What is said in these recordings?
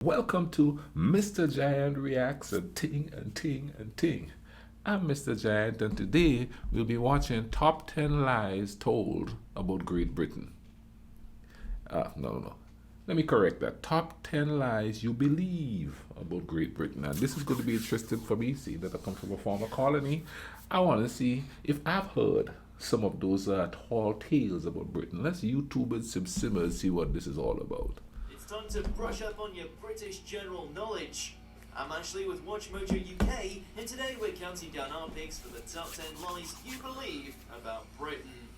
Welcome to Mr. Giant Reacts and Ting and Ting and Ting. I'm Mr. Giant, and today we'll be watching Top 10 Lies Told About Great Britain. No. Let me correct that. Top 10 Lies You Believe About Great Britain. And this is going to be interesting for me, seeing that I come from a former colony. I want to see if I've heard some of those tall tales about Britain. Let's YouTube and simmer and see what this is all about. Time to brush up on your British general knowledge. I'm Ashley with Watch Mojo UK, and today we're counting down our picks for the top 10 lies you believe about Britain.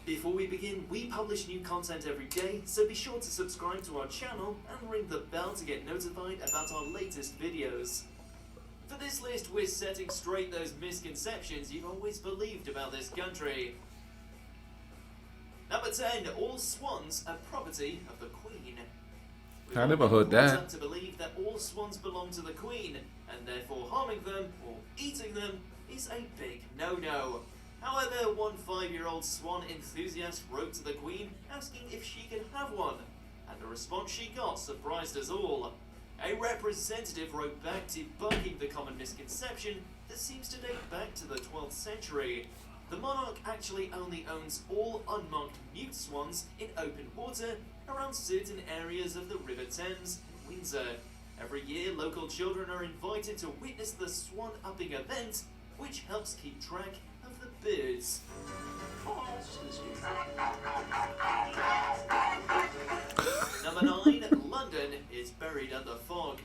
Before we begin, we publish new content every day, so be sure to subscribe to our channel and ring the bell to get notified about our latest videos. For this list, we're setting straight those misconceptions you've always believed about this country. Number 10, all swans are property of the Queen. I never heard that. To believe that all swans belong to the Queen, and therefore harming them or eating them is a big no-no. However, one 5-year-old swan enthusiast wrote to the Queen asking if she could have one, and the response she got surprised us all. A representative wrote back debunking the common misconception that seems to date back to the 12th century. The monarch actually only owns all unmarked mute swans in open water around certain areas of the River Thames and Windsor. Every year, local children are invited to witness the swan upping event, which helps keep track of the birds. Number 9, London is buried under fog.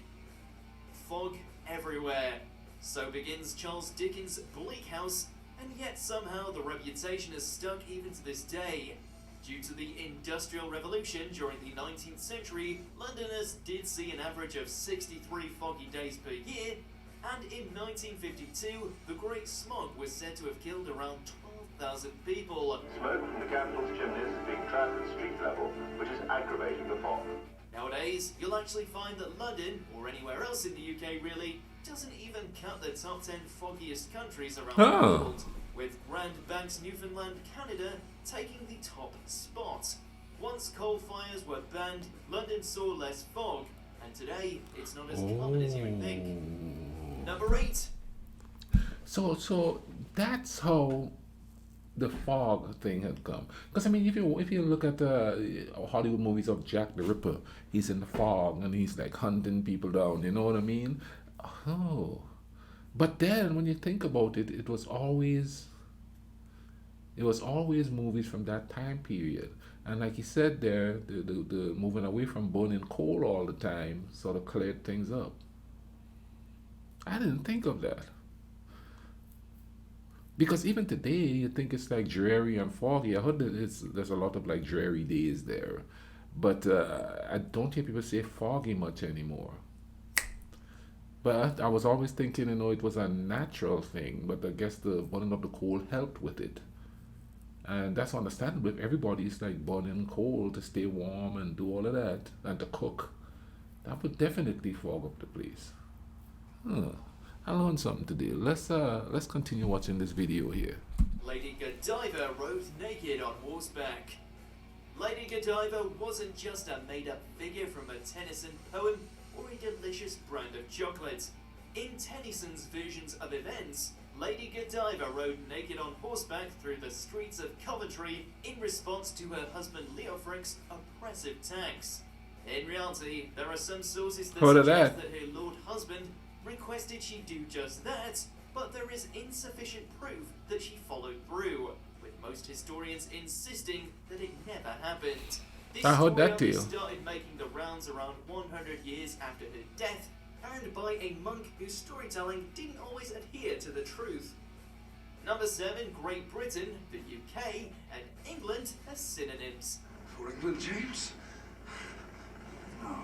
Fog everywhere. So begins Charles Dickens' Bleak House, and yet somehow the reputation has stuck even to this day. Due to the Industrial Revolution during the 19th century, Londoners did see an average of 63 foggy days per year, and in 1952, the Great Smog was said to have killed around 12,000 people. Smoke from the capital's chimneys is being trapped at street level, which is aggravating the fog. Nowadays, you'll actually find that London, or anywhere else in the UK really, doesn't even cut the top 10 foggiest countries around the world, with Grand Banks, Newfoundland, Canada taking the top spot. Once coal fires were banned, London saw less fog, and today it's not as common as you would think. Number 8. So that's how the fog thing had come. Because I mean, if you look at the Hollywood movies of Jack the Ripper, he's in the fog and he's like hunting people down. You know what I mean? Oh, but then when you think about it, it was always movies from that time period. And like you said there, the moving away from burning coal all the time sort of cleared things up. I didn't think of that. Because even today, you think it's like dreary and foggy. I heard that there's a lot of like dreary days there. But I don't hear people say foggy much anymore. But I was always thinking, it was a natural thing. But I guess the burning of the coal helped with it. And that's understandable if everybody's like burning coal to stay warm and do all of that and to cook. That would definitely fog up the place. I learned something today. Let's continue watching this video here. Lady Godiva rode naked on horseback. Lady Godiva wasn't just a made-up figure from a Tennyson poem or a delicious brand of chocolate. In Tennyson's versions of events, Lady Godiva rode naked on horseback through the streets of Coventry in response to her husband Leofric's oppressive tax. In reality, there are some sources that suggest that her lord husband requested she do just that, but there is insufficient proof that she followed through, with most historians insisting that it never happened. This I heard that story too. Started making the rounds around 100 years after her death, and by a monk whose storytelling didn't always adhere to the truth. Number 7, Great Britain, the UK, and England as synonyms. For England, James? No.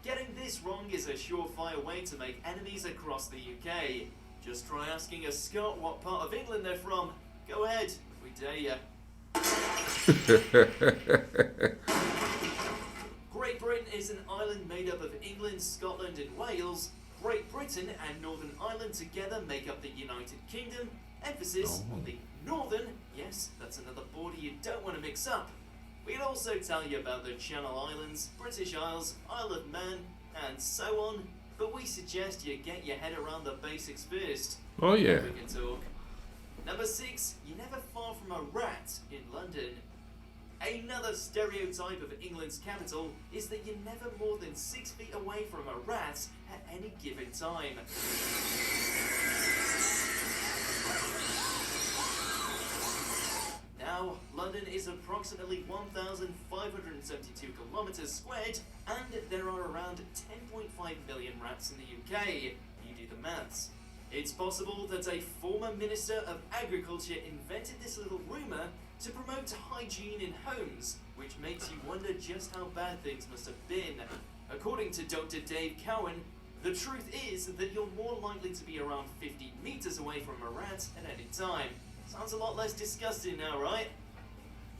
Getting this wrong is a surefire way to make enemies across the UK. Just try asking a Scot what part of England they're from. Go ahead, we dare ya. Great Britain is an island made up of England, Scotland and Wales. Great Britain and Northern Ireland together make up the United Kingdom, Emphasis Oh. on the northern, yes, that's another border you don't want to mix up. We'll also tell you about the Channel Islands, British Isles, Isle of Man, and so on, but we suggest you get your head around the basics first. Oh, yeah. We can talk. Number 6, you're never far from a rat in London. Another stereotype of England's capital is that you're never more than 6 feet away from a rat at any given time. Now, London is approximately 1,572 kilometres squared, and there are around 10.5 million rats in the UK. You do the maths. It's possible that a former Minister of Agriculture invented this little rumour to promote hygiene in homes, which makes you wonder just how bad things must have been. According to Dr. Dave Cowan, the truth is that you're more likely to be around 50 metres away from a rat at any time. Sounds a lot less disgusting now, right?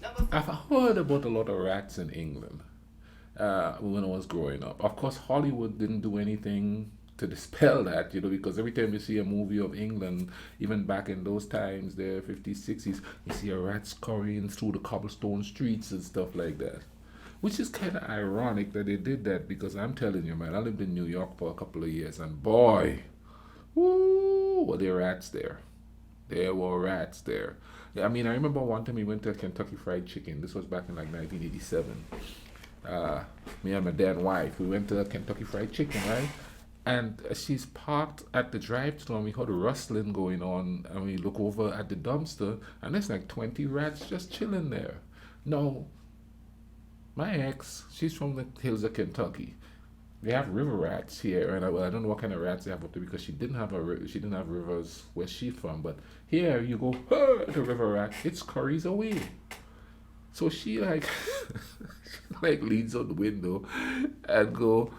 Number I've heard about a lot of rats in England when I was growing up. Of course, Hollywood didn't do anything to dispel that, because every time you see a movie of England, even back in those times, the 50s, 60s, you see a rat scurrying through the cobblestone streets and stuff like that. Which is kind of ironic that they did that, because I'm telling you, man, I lived in New York for a couple of years, and boy, woo, were there rats there. There were rats there. I mean, I remember one time we went to Kentucky Fried Chicken. This was back in like 1987. Me and my dad and wife, we went to Kentucky Fried Chicken, right? And she's parked at the drive-thru, and we heard a rustling going on, and we look over at the dumpster, and there's like 20 rats just chilling there. No, my ex, she's from the hills of Kentucky. They have river rats here, and I don't know what kind of rats they have up there, because she didn't have rivers where she's from. But here you go, the river rat, it scurries away. So she like leans on the window and go,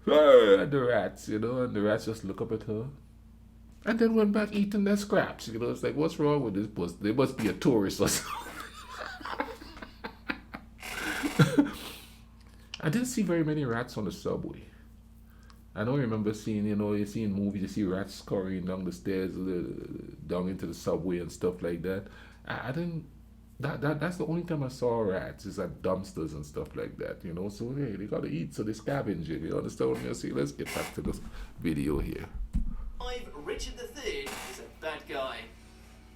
the rats, and the rats just look up at her, and then went back eating their scraps. It's like, what's wrong with this bus? They must be a tourist or something. I didn't see very many rats on the subway. I don't remember seeing, you see in movies, you see rats scurrying down the stairs, down into the subway and stuff like that. I didn't, that's the only time I saw rats, is at dumpsters and stuff like that, So, hey, they gotta eat, so they scavenge it, you understand what I see? Let's get back to this video here. 5, Richard III is a bad guy.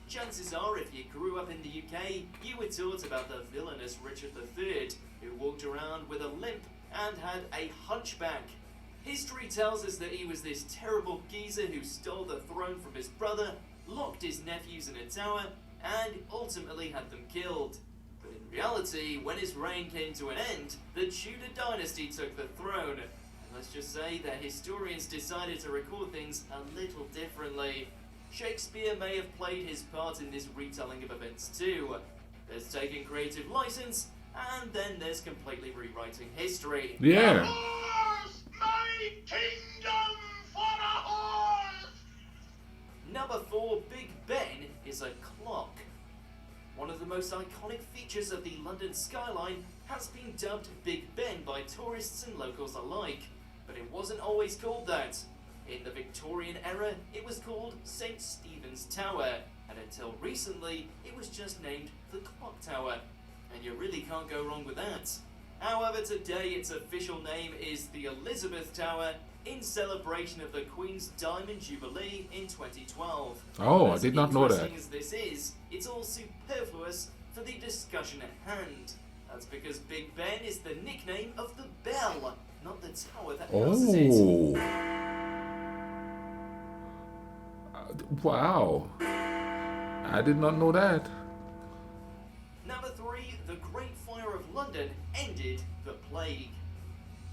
Chances are, if you grew up in the UK, you were taught about the villainous Richard III, who walked around with a limp and had a hunchback. History tells us that he was this terrible geezer who stole the throne from his brother, locked his nephews in a tower, and ultimately had them killed. But in reality, when his reign came to an end, the Tudor dynasty took the throne. And let's just say that historians decided to record things a little differently. Shakespeare may have played his part in this retelling of events too. There's taking creative license, and then there's completely rewriting history. Yeah. Horse, my kingdom for a horse! Number 4, Big Ben is a clock. One of the most iconic features of the London skyline has been dubbed Big Ben by tourists and locals alike, but it wasn't always called that. In the Victorian era, it was called St. Stephen's Tower, and until recently, it was just named the Clock Tower, and you really can't go wrong with that. However, today its official name is the Elizabeth Tower, in celebration of the Queen's Diamond Jubilee in 2012. Oh, I As did not know that. interesting as this is, it's all superfluous for the discussion at hand. That's because Big Ben is the nickname of the bell, not the tower that houses it. Oh. Wow. I did not know that. Number 3, the Great Fire of London ended the plague.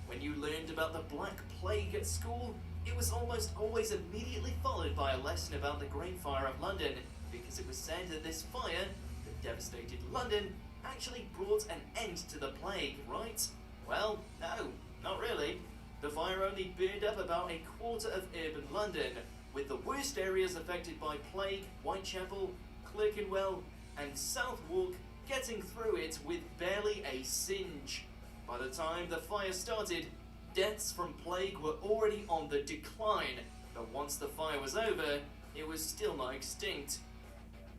When you learned about the Black Plague at school, it was almost always immediately followed by a lesson about the Great Fire of London, because it was said that this fire, that devastated London, actually brought an end to the plague, right? Well, no, not really. The fire only burned up about a quarter of urban London, with the worst areas affected by plague, Whitechapel, Clerkenwell, and Southwark getting through it with barely a singe. By the time the fire started, deaths from plague were already on the decline, but once the fire was over, it was still not extinct.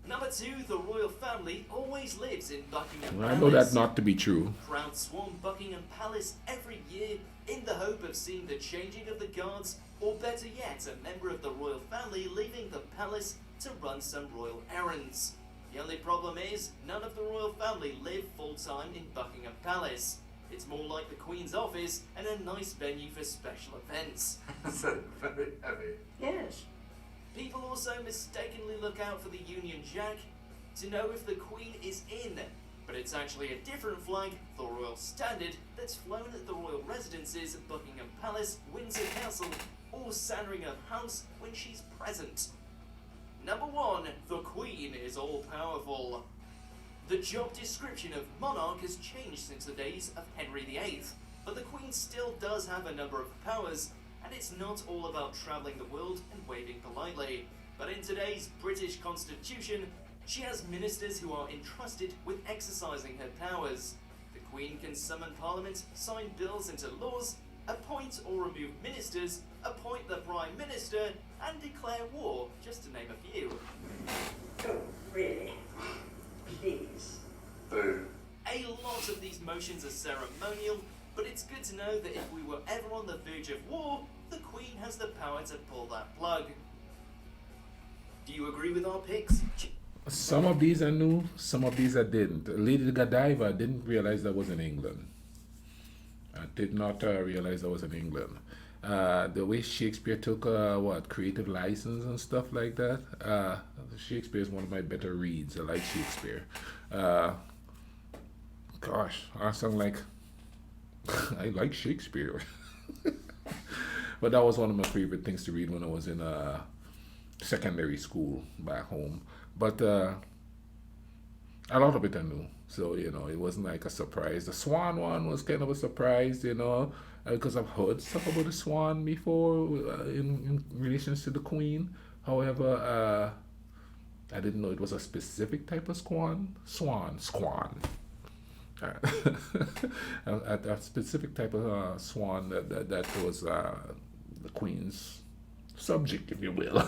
Number 2, the royal family always lives in Buckingham I Palace. know that not to be true. Crowds swarm Buckingham Palace every year in the hope of seeing the changing of the guards, or better yet, a member of the royal family leaving the palace to run some royal errands. The only problem is, none of the royal family live full-time in Buckingham Palace. It's more like the Queen's office and a nice venue for special events. So very heavy. Yes. People also mistakenly look out for the Union Jack to know if the Queen is in, but it's actually a different flag, the Royal Standard, that's flown at the royal residences at Buckingham Palace, Windsor Castle, or Sandringham House when she's present. Number 1, the Queen is all-powerful. The job description of monarch has changed since the days of Henry VIII, but the Queen still does have a number of powers, and it's not all about travelling the world and waving politely. But in today's British Constitution, she has ministers who are entrusted with exercising her powers. The Queen can summon Parliament, sign bills into laws, appoint or remove ministers, appoint the Prime Minister, and declare war, just to name a few. Oh, really? Please. Boo. A lot of these motions are ceremonial, but it's good to know that if we were ever on the verge of war, the Queen has the power to pull that plug. Do you agree with our picks? Some of these I knew, some of these I didn't. Lady Godiva, I didn't realize that was in England. I did not realize that was in England. The way Shakespeare took creative license and stuff like that. Shakespeare is one of my better reads. I like Shakespeare. Gosh, I sound like I like Shakespeare. But that was one of my favorite things to read when I was in secondary school back home. But a lot of it I knew. So, it wasn't like a surprise. The Swan one was kind of a surprise, because I've heard stuff about the Swan before in relation to the Queen. However, I didn't know it was a specific type of swan. A specific type of swan that was the Queen's subject, if you will.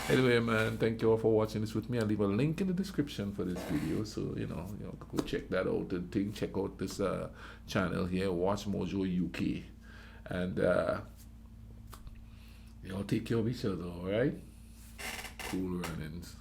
Anyway, man, thank you all for watching this with me. I'll leave a link in the description for this video, so go check that out. And check out this channel here, Watch Mojo UK, and take care of each other. All right, cool runnings.